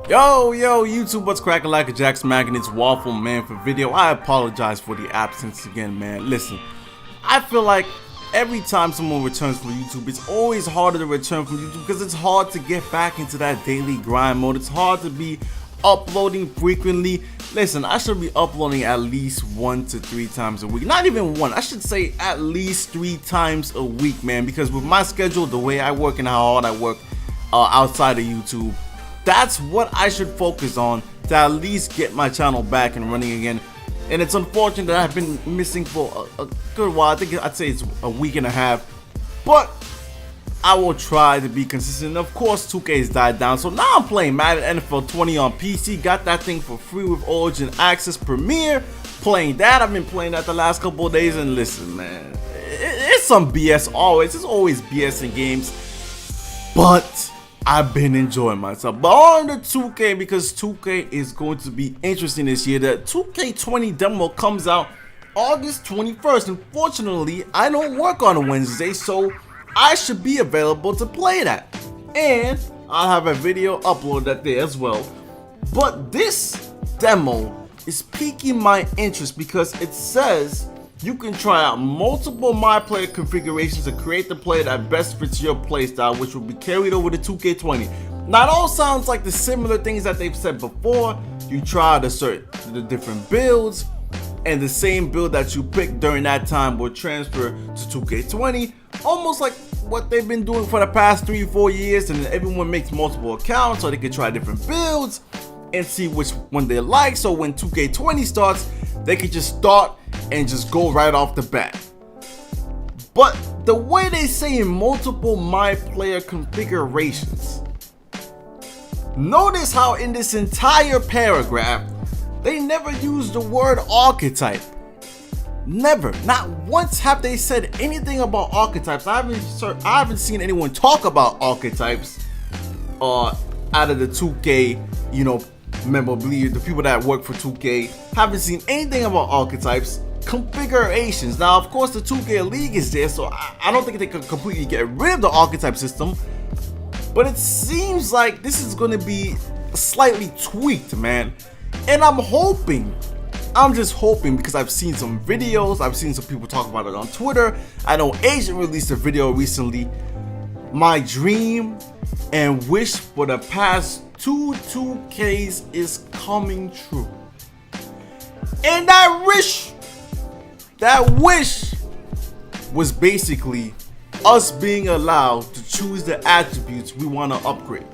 Yo, YouTube, what's crackalackajackasmacin? It's Waffleman for video. I apologize for the absence again, man. Listen, I feel like every time someone returns from YouTube, it's always harder to return from YouTube because it's hard to get back into that daily grind mode. It's hard to be uploading frequently. Listen, I should be uploading at least 1 to 3 times a week. Not even one, I should say at least 3 times a week, man, because with my schedule, the way I work and how hard I work outside of YouTube, that's what I should focus on to at least get my channel back and running again. And it's unfortunate that I've been missing for a good while. I think I'd say it's a week and a half, but I will try to be consistent. Of course, 2K's died down, so now I'm playing Madden NFL 20 on PC. Got that thing for free with Origin Access Premier. Playing that, I've been playing that the last couple of days, and listen, man, it's some BS always. It's always BS in games, but I've been enjoying myself. But on the 2K, because 2K is going to be interesting this year. The 2K20 demo comes out August 21st. Unfortunately, I don't work on a Wednesday, so I should be available to play that. And I'll have a video uploaded that day as well. But this demo is piquing my interest because it says you can try out multiple My Player configurations to create the player that best fits your playstyle, which will be carried over to 2K20. Now, it all sounds like the similar things that they've said before. You try the different builds, and the same build that you pick during that time will transfer to 2K20. Almost like what they've been doing for the past 3-4 years, and everyone makes multiple accounts so they can try different builds and see which one they like. So when 2K20 starts, they can just start and just go right off the bat. But the way they say multiple My Player configurations, notice how in this entire paragraph they never use the word archetype. Never, not once have they said anything about archetypes. I haven't seen anyone talk about archetypes out of the 2K, memorabilia. The people that work for 2K haven't seen anything about archetypes. Configurations. Now, of course, the 2K League is there, so I don't think they can completely get rid of the archetype system. But it seems like this is going to be slightly tweaked, man. And I'm just hoping, because I've seen some videos, I've seen some people talk about it on Twitter. I know Agent released a video recently. My dream and wish for the past 2Ks is coming true. And that wish was basically us being allowed to choose the attributes we want to upgrade.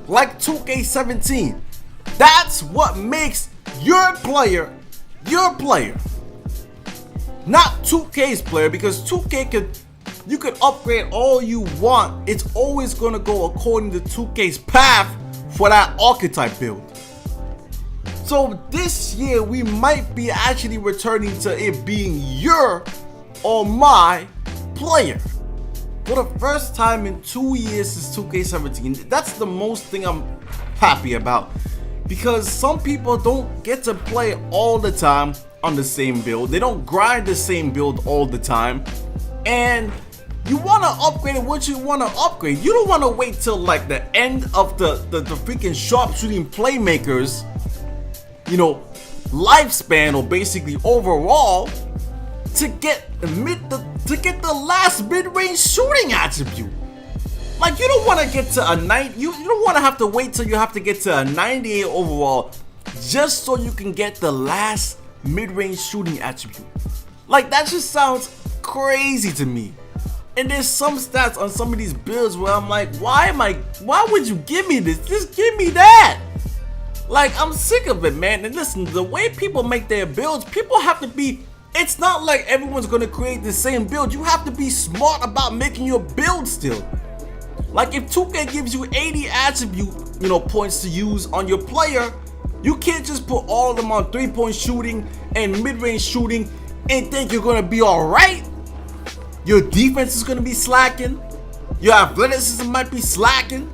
Like 2K17. That's what makes your player, not 2K's player, because 2K you could upgrade all you want. It's always going to go according to 2K's path for that archetype build. So this year we might be actually returning to it being your or my player for the first time in 2 years since 2K17. That's the most thing I'm happy about, because some people don't get to play all the time on the same build. They don't grind the same build all the time, and you want to upgrade what you want to upgrade. You don't want to wait till like the end of the freaking sharpshooting playmakers lifespan, or basically overall, to get the last mid-range shooting attribute. Like, you don't want to get to a 90. You don't want to have to wait till you have to get to a 98 overall just so you can get the last mid-range shooting attribute. Like, that just sounds crazy to me. And there's some stats on some of these builds where I'm like, why would you give me this? Just give me that. Like, I'm sick of it, man. And listen, the way people make their builds, people have to be, it's not like everyone's gonna create the same build. You have to be smart about making your build still. Like, if 2K gives you 80 attribute, points to use on your player, you can't just put all of them on 3-point shooting and mid-range shooting and think you're gonna be alright. Your defense is gonna be slacking. Your athleticism might be slacking.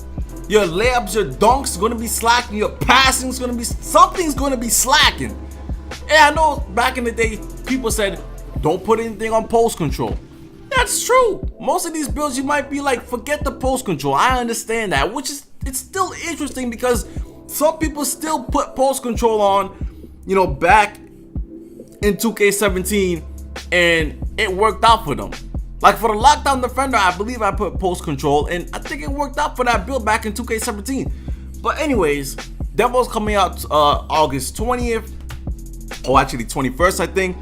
Your layups, your dunks are gonna be slacking. Your passing is gonna be, something's gonna be slacking. And I know back in the day, people said, don't put anything on post control. That's true. Most of these builds, you might be like, forget the post control. I understand that, which is, it's still interesting because some people still put post control on, you know, back in 2K17, and it worked out for them. Like for the Lockdown Defender, I believe I put post control, and I think it worked out for that build back in 2K17. But anyways, demo's coming out August 20th, or actually 21st, I think.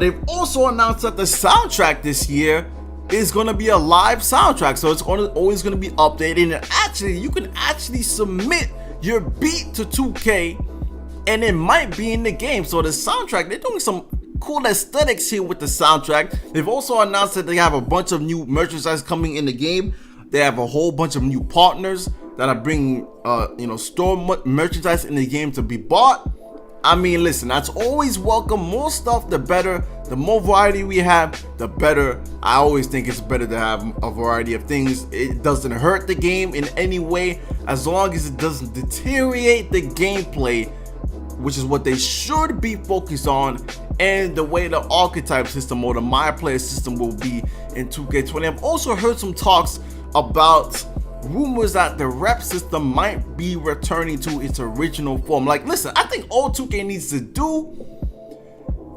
They've also announced that the soundtrack this year is gonna be a live soundtrack, so it's always gonna be updated. And actually, you can actually submit your beat to 2K, and it might be in the game. So the soundtrack, they're doing some cool aesthetics here with the soundtrack. They've also announced that they have a bunch of new merchandise coming in the game. They have a whole bunch of new partners that are bringing, store merchandise in the game to be bought. I mean, listen, that's always welcome. More stuff, the better. The more variety we have, the better. I always think it's better to have a variety of things. It doesn't hurt the game in any way, as long as it doesn't deteriorate the gameplay, which is what they should be focused on, and the way the archetype system or the my player system will be in 2K20. I've also heard some talks about rumors that the rep system might be returning to its original form. Like, listen, I think all 2K needs to do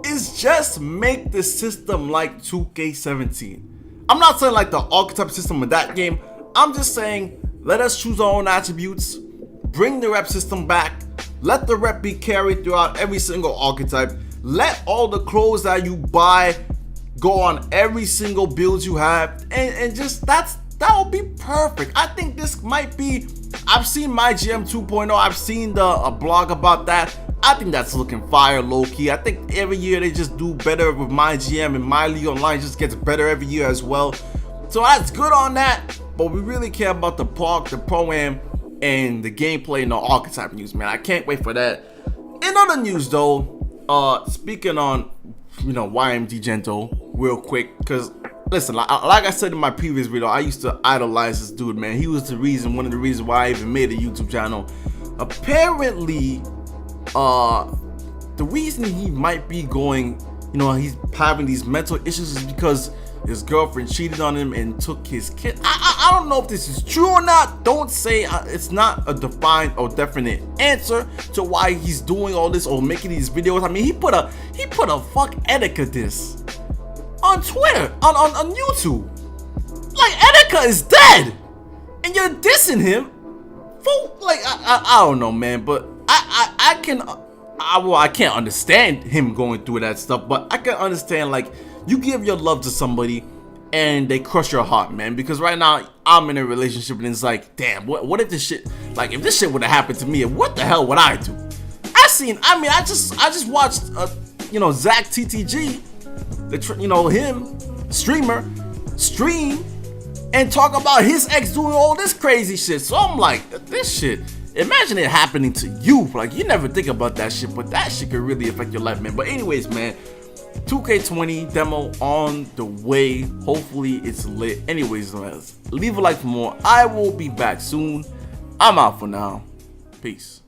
is just make the system like 2K17. I'm not saying like the archetype system of that game. I'm just saying let us choose our own attributes, bring the rep system back, let the rep be carried throughout every single archetype, let all the clothes that you buy go on every single build you have, and just that would be perfect. I think this might be, I've seen YMDgento 2.0, I've seen a blog about that. I think that's looking fire, low-key. I think every year they just do better with YMDgento, and My League Online just gets better every year as well. So that's good on that, but we really care about the pro-am, and the gameplay and the archetype news, man. I can't wait for that. In other news though, speaking on, YMDgento real quick, because listen, like I said in my previous video, I used to idolize this dude, man. He was one of the reasons why I even made a YouTube channel. Apparently, the reason he might be going, he's having these mental issues is because his girlfriend cheated on him and took his kid. I don't know if this is true or not. Don't say it's not a defined or definite answer to why he's doing all this or making these videos. I mean, he put a fuck Etika diss on Twitter, on YouTube. Like, Etika is dead, and you're dissing him for, like, I don't know, man. But I can't understand him going through that stuff, but I can understand, like, you give your love to somebody and they crush your heart, man. Because right now I'm in a relationship and it's like, damn, what if this shit, like, if this shit would have happened to me, what the hell would I do? I just watched Zach TTG, him streamer stream and talk about his ex doing all this crazy shit. So I'm like, this shit, imagine it happening to you. Like, you never think about that shit, but that shit could really affect your life, man. But anyways, man, 2K20 demo on the way. Hopefully it's lit. Anyways, leave a like for more. I will be back soon. I'm out for now. Peace.